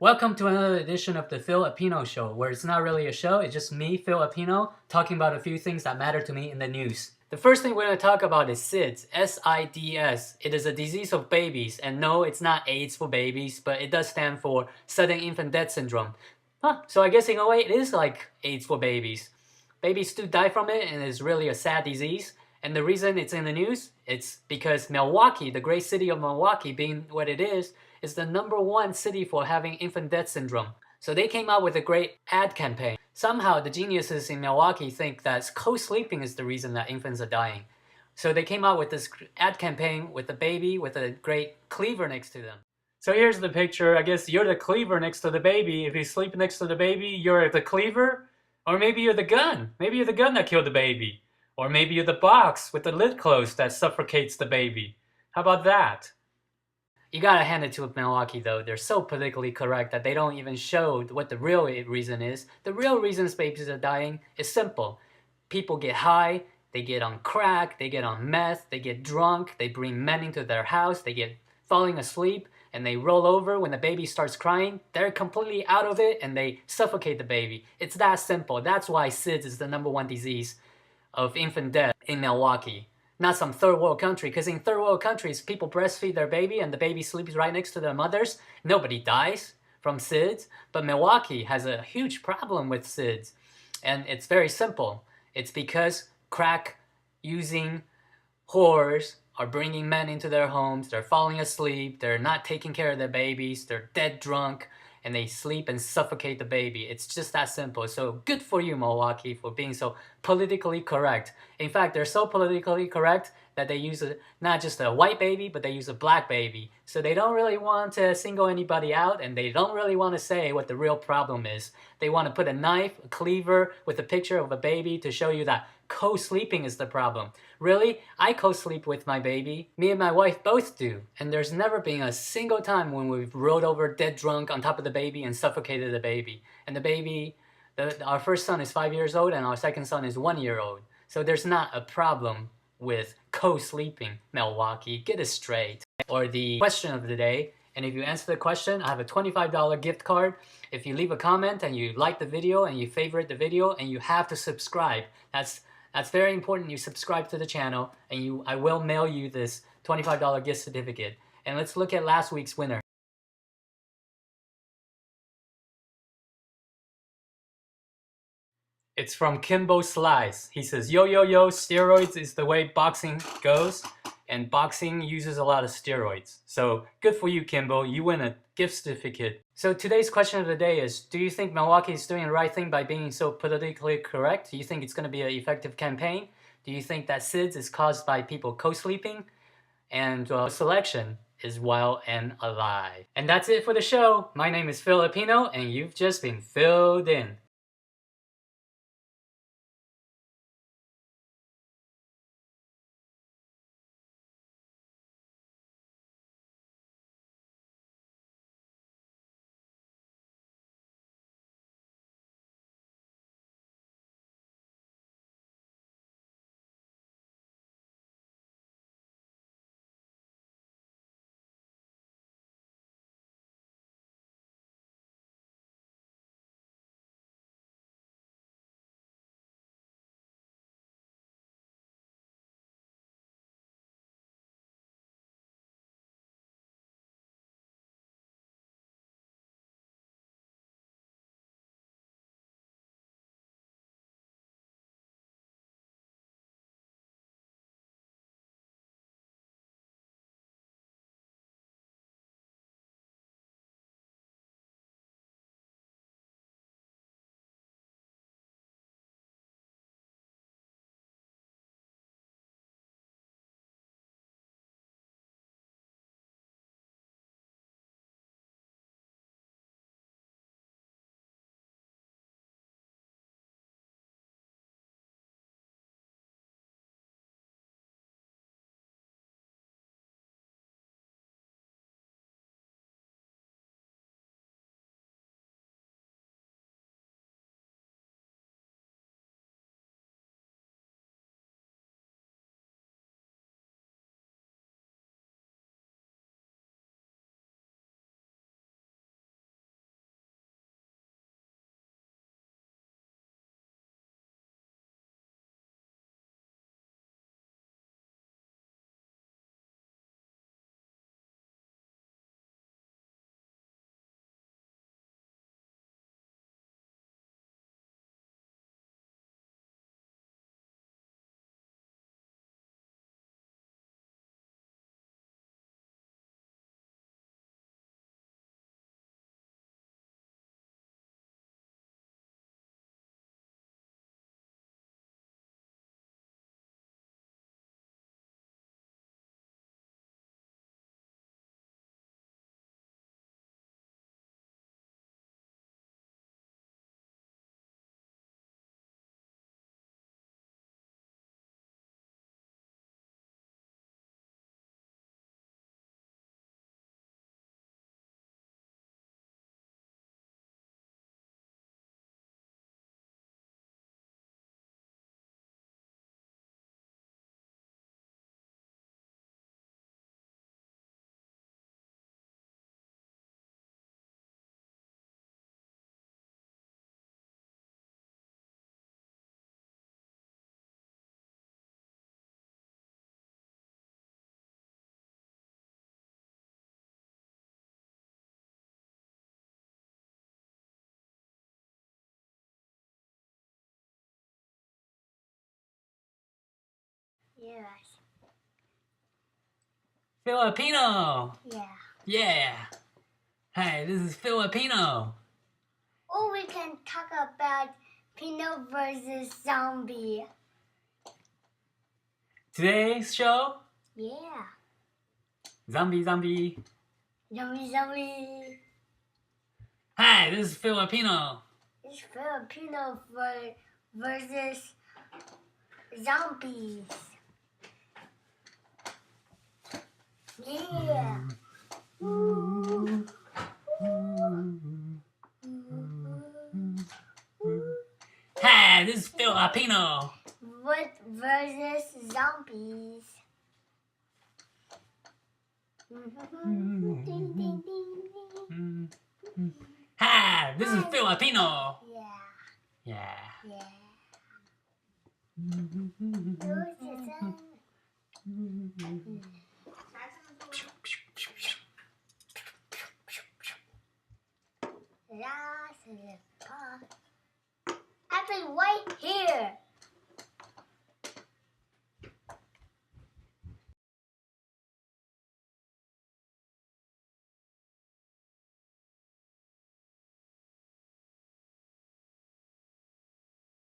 Welcome to another edition of the Filipino Show, where it's not really a show, it's just me, Filipino, talking about a few things that matter to me in the news. The first thing we're going to talk about is SIDS, S-I-D-S. It is a disease of babies, and no, it's not AIDS for babies, but it does stand for Sudden Infant Death Syndrome. So I guess in a way it is like AIDS for babies. Babies do die from it, and it's really a sad disease. And the reason it's in the news, it's because Milwaukee, the great city of Milwaukee, being what it is the #1 city for having infant death syndrome. So they came out with a great ad campaign. Somehow the geniuses in Milwaukee think that co-sleeping is the reason that infants are dying. So they came out with this ad campaign with a baby with a great cleaver next to them. So here's the picture. I guess you're the cleaver next to the baby. If you sleep next to the baby, you're the cleaver. Or maybe you're the gun. Maybe you're the gun that killed the baby. Or maybe you're the box with the lid closed that suffocates the baby. How about that? You gotta hand it to Milwaukee though. They're so politically correct that they don't even show what the real reason is. The real reasons babies are dying is simple. People get high, they get on crack, they get on meth, they get drunk, they bring men into their house, they get falling asleep, and they roll over when the baby starts crying. They're completely out of it and they suffocate the baby. It's that simple. That's why SIDS is the #1 disease of infant death in Milwaukee. Not some third world country, because in third world countries, people breastfeed their baby and the baby sleeps right next to their mothers. Nobody dies from SIDS, but Milwaukee has a huge problem with SIDS. And it's very simple. It's because crack using whores are bringing men into their homes, they're falling asleep, they're not taking care of their babies, they're dead drunk, and they sleep and suffocate the baby. It's just that simple. So good for you, Milwaukee, for being so politically correct. In fact, they're so politically correct that they use not just a white baby, but they use a black baby. So they don't really want to single anybody out, and they don't really want to say what the real problem is. They want to put a knife, a cleaver, with a picture of a baby to show you that co-sleeping is the problem. Really? I co-sleep with my baby. Me and my wife both do. And there's never been a single time when we've rolled over dead drunk on top of the baby and suffocated the baby. And the baby, our first son is 5 years old and our second son is 1 year old. So there's not a problem with co-sleeping, Milwaukee. Get it straight. Or the question of the day. And if you answer the question, I have a $25 gift card. If you leave a comment and you like the video and you favorite the video, and you have to subscribe. That's very important. You subscribe to the channel, and I will mail you this $25 gift certificate. And let's look at last week's winner. It's from Kimbo Slice. He says, yo, yo, yo, steroids is the way boxing goes, and boxing uses a lot of steroids. So good for you, Kimbo. You win a gift certificate. So today's question of the day is, do you think Milwaukee is doing the right thing by being so politically correct? Do you think it's going to be an effective campaign? Do you think that SIDS is caused by people co-sleeping? And selection is well and alive. And that's it for the show. My name is Filipino, and you've just been filled in. Yes. Filipino. Yeah. Yeah. Hey, this is Filipino. Or we can talk about Pino versus zombie. Today's show, Yeah. zombie. Zombie. Hi, this is Filipino. It's Filipino versus zombies. Yeah. Hi, this is Filipino. What versus zombies? Hi, this is Filipino. Yeah. Yeah. Yeah. I've been right here.